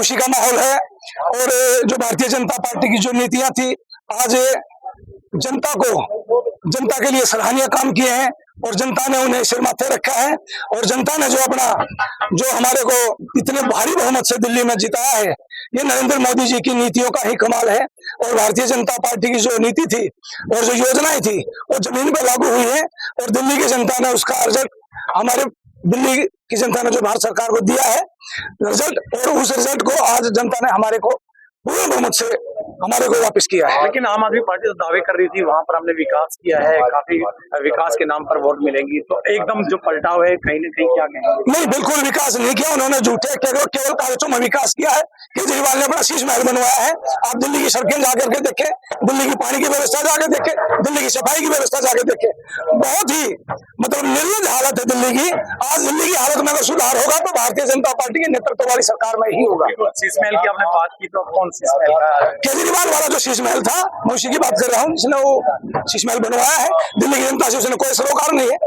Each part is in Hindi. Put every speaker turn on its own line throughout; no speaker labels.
खुशी का माहौल है। और जो भारतीय जनता पार्टी की जो नीतियां थी, आज जनता के लिए सराहनीय काम किए हैं और जनता ने उन्हें सिर माथे रखा है। और जनता ने जो हमारे को इतने भारी बहुमत से दिल्ली में जिताया है, ये नरेंद्र मोदी जी की नीतियों का ही कमाल है। और भारतीय जनता पार्टी की जो नीति थी और जो योजनाएं थी वो जमीन पर लागू हुई है और दिल्ली की जनता ने उसका रिजल्ट, हमारे दिल्ली की जनता ने जो भारत सरकार को दिया है रिजल्ट, और उस रिजल्ट को आज जनता ने हमारे को पूर्ण बहुमत से हमारे को वापस किया है।
लेकिन आम आदमी पार्टी तो दावे कर रही थी वहां पर हमने विकास किया है, काफी विकास के नाम पर वोट मिलेंगी, तो एकदम जो पलटाव है कहीं न कहीं क्या कहेंगे?
नहीं, बिल्कुल विकास नहीं किया उन्होंने, झूठे केवल कागजों में विकास किया है। केजरीवाल ने अपना शीश महल बनवाया है। आप दिल्ली की सड़कें जाकर के देखें, दिल्ली की पानी की व्यवस्था जाकर देखें, दिल्ली की सफाई की व्यवस्था जाकर देखें, बहुत ही निर्लज हालत है दिल्ली की। आज दिल्ली की हालत में अगर सुधार होगा तो भारतीय जनता पार्टी के नेतृत्व वाली सरकार में ही होगा।
शीश महल की आपने बात की, तो कौन शीश महल?
केजरीवाल वाला जो शीश महल था, मैं उसी की बात कर रहा हूँ, जिसने वो शीश महल बनवाया है। दिल्ली की जनता से उसने कोई सरोकार नहीं है।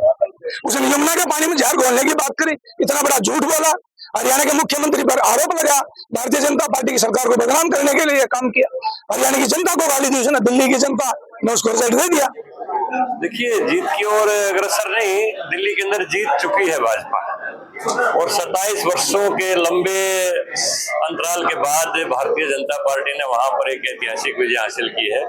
उसने यमुना के पानी में जहर घोलने की बात करी, इतना बड़ा झूठ बोला। हरियाणा के मुख्यमंत्री पर आरोप लगा, भारतीय जनता पार्टी की सरकार को बदनाम करने के लिए काम किया। हरियाणा की जनता को गाली दी उसने, दिल्ली की जनता ने उसको रिजल्ट दे दिया।
देखिए, जीत की ओर अग्रसर नहीं, दिल्ली के अंदर जीत चुकी है भाजपा, और 27 वर्षों के लंबे अंतराल के बाद भारतीय जनता पार्टी ने वहां पर एक ऐतिहासिक विजय हासिल की है।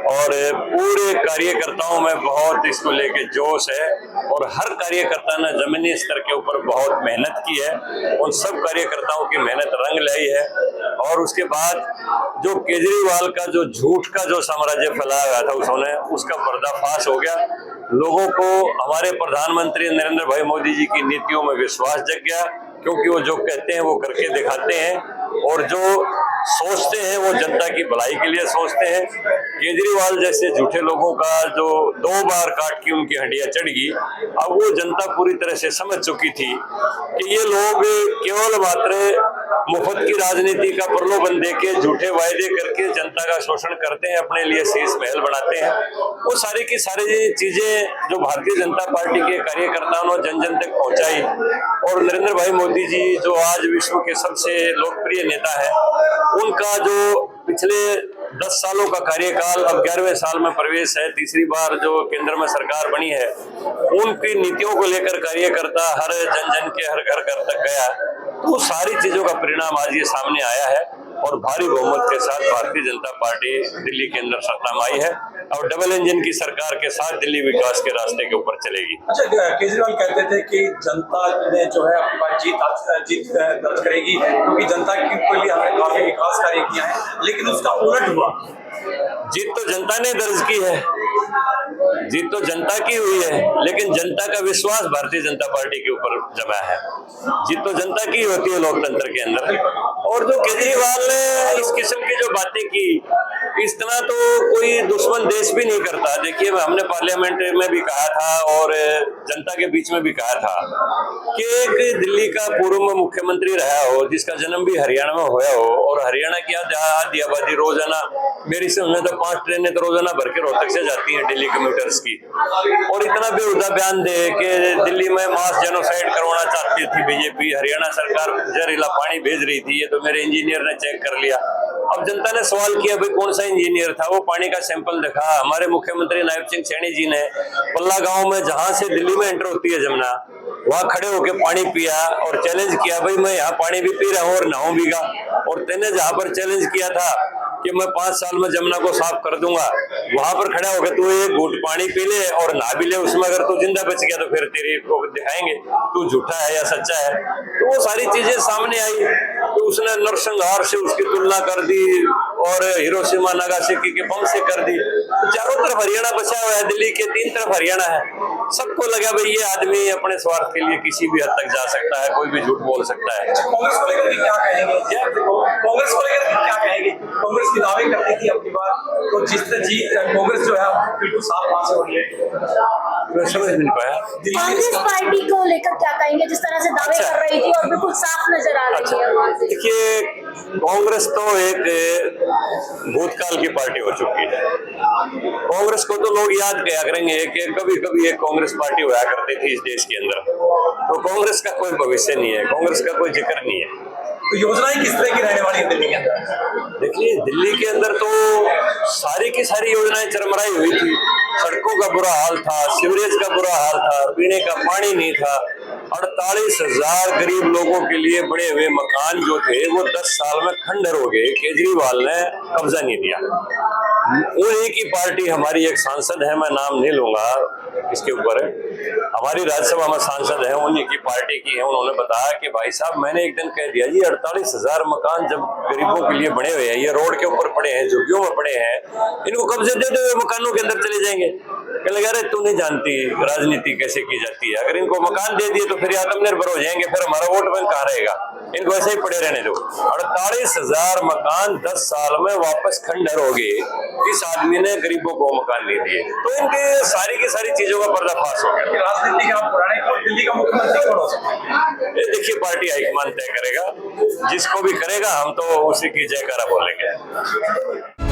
और पूरे कार्यकर्ताओं में बहुत इसको लेके जोश है, और हर कार्यकर्ता ने जमीनी स्तर के ऊपर बहुत मेहनत की है। उन सब कार्यकर्ताओं की मेहनत रंग लाई है। और उसके बाद जो केजरीवाल का जो झूठ का जो साम्राज्य फैलाया गया था, उसका पर्दाफाश हो गया। लोगों को हमारे प्रधानमंत्री नरेंद्र भाई मोदी जी की नीतियों में विश्वास जग गया, क्योंकि वो जो कहते हैं वो करके दिखाते हैं, और जो सोचते हैं वो जनता की भलाई के लिए सोचते हैं। केजरीवाल जैसे झूठे लोगों का जो 2 बार काट की उनकी हड्डियां चढ़ गई, अब वो जनता पूरी तरह से समझ चुकी थी कि ये लोग केवल मात्र मुफ्त की राजनीति का प्रलोभन देके, झूठे वायदे करके जनता का शोषण करते हैं, अपने लिए शीश महल बनाते हैं। वो सारी की सारी चीजें जो भारतीय जनता पार्टी के कार्यकर्ताओं ने जन जन तक पहुंचाई, और नरेंद्र भाई मोदी जी जो आज विश्व के सबसे लोकप्रिय नेता है, उनका जो पिछले 10 सालों का कार्यकाल अब 11वें साल में प्रवेश है, तीसरी बार जो केंद्र में सरकार बनी है, उनकी नीतियों को लेकर कार्यकर्ता हर जन जन के हर घर घर तक गया। तो सारी चीजों का परिणाम आज ये सामने आया है, और भारी बहुमत के साथ भारतीय जनता पार्टी दिल्ली के अंदर सत्ता में आई है, और डबल इंजन की सरकार के साथ दिल्ली विकास के रास्ते के ऊपर चलेगी।
अच्छा, केजरीवाल कहते थे कि जनता ने जो है अपनी बात जीत दर्ज करेगी, क्योंकि जनता के लिए हमने काफी विकास कार्य किया है, लेकिन उसका उलट हुआ।
जीत तो जनता ने दर्ज की है, जीत तो जनता की हुई है, लेकिन जनता का विश्वास भारतीय जनता पार्टी के ऊपर जमा है। जीत तो जनता की होती है लोकतंत्र के अंदर। और जो केजरीवाल ने इस किस्म की जो बातें की, इस तरह तो कोई दुश्मन देश भी नहीं करता। देखिए, हमने पार्लियामेंट में भी कहा था और जनता के बीच में भी कहा था कि एक दिल्ली का पूर्व मुख्यमंत्री रहा हो, जिसका जन्म भी हरियाणा में हुआ हो, और हरियाणा की आधी आबादी रोजाना, मेरी समझ में तो 5 ट्रेनें तो रोजाना भर के रोहतक से जाती हैं दिल्ली कम्यूटर्स की, और इतना बेहुदा बयान दे कि दिल्ली में मास जेनोसाइड करवाना चाहती थी बीजेपी, हरियाणा सरकार जहरीला पानी भेज रही थी, ये तो मेरे इंजीनियर ने चेक कर लिया। अब जनता ने सवाल किया, भाई कौन सा इंजीनियर था, वो पानी का सैंपल दिखा। हमारे मुख्यमंत्री नायब सिंह सैनी जी ने पल्ला गांव में, जहां से दिल्ली में एंटर होती है जमुना, वहां खड़े होकर पानी पिया और चैलेंज किया, भाई मैं यहाँ पानी भी पी रहा हूँ और नहाऊं भीगा। और तेने जहां पर चैलेंज किया था कि मैं 5 साल में जमुना को साफ कर दूंगा, वहां पर खड़ा होकर तू एक घूंट पानी पी ले और नहा भी ले, उसमें अगर तू जिंदा बच गया तो फिर तेरी को दिखाएंगे तू झूठा है या सच्चा है। तो वो सारी चीजें सामने आई, तो उसने नरसंहार से उसकी तुलना कर दी और हिरोशिमा नागासाकी के बम से कर दी। तो चारों तरफ हरियाणा बचा हुआ है, दिल्ली के 3 तरफ हरियाणा है। सबको लगा भाई ये आदमी अपने स्वार्थ के लिए किसी भी हद तक जा सकता है, कोई भी झूठ बोल सकता है।
कांग्रेस को लेकर क्या कहेंगे? कांग्रेस को लेकर क्या कहेंगे? कांग्रेस की दावे करती थी अपनी बार, तो जिस कांग्रेस जो है बिल्कुल साफ वहां से हो रही है।
मैं समझ नहीं पाया।
कांग्रेस पार्टी को लेकर क्या कहेंगे, जिस तरह से दावे कर रही थी और बिल्कुल साफ नजर आ रही है?
देखिए, कांग्रेस तो एक भूतकाल की पार्टी हो चुकी है। कांग्रेस को तो लोग याद किया करेंगे कि कभी कभी एक कांग्रेस पार्टी हुआ करती थी इस देश के अंदर, तो कांग्रेस का कोई भविष्य नहीं है, कांग्रेस का कोई जिक्र नहीं है।
तो योजनाएं किस तरह की रहने वाली है दिल्ली के अंदर?
देखिए, दिल्ली के अंदर तो सारी की सारी योजनाएं चरमराई हुई थी। सड़कों का बुरा हाल था, सीवरेज का बुरा हाल था, पीने का पानी नहीं था। 48,000 गरीब लोगों के लिए बने हुए मकान जो थे वो 10 साल में खंडर हो गए। केजरीवाल ने कब्जा नहीं दिया। उन्हीं की पार्टी, हमारी एक सांसद है, मैं नाम नहीं लूंगा इसके ऊपर, हमारी राज्यसभा में सांसद है, उन्हीं की पार्टी की है। उन्होंने बताया कि भाई साहब, मैंने एक दिन कह दिया जी 48,000 मकान जब गरीबों के लिए बने हुए हैं, ये रोड के ऊपर पड़े हैं, झुग्गियों में पड़े हैं, इनको कब्जे दे दो, मकानों के अंदर चले जाएंगे। कहने लगे, अरे तू नहीं जानती राजनीति कैसे की जाती है, अगर इनको मकान दे दिए तो फिर आत्मनिर्भर हो जाएंगे, फिर हमारा वोट बैंक कहाँ रहेगा, इनको ऐसे ही पड़े रहने दो। 48,000 मकान 10 साल में वापस खंडर हो गए। इस आदमी ने गरीबों को मकान नहीं दिए, तो इनके सारी की सारी चीजों का पर्दाफाश हो गया।
राजनीति के आप पुराने और दिल्ली का मुख्यमंत्री कौन हो सकता है?
ये देखिए, पार्टी हाईकमान तय करेगा, जिसको भी करेगा हम तो उसी की जयकारा बोलेंगे।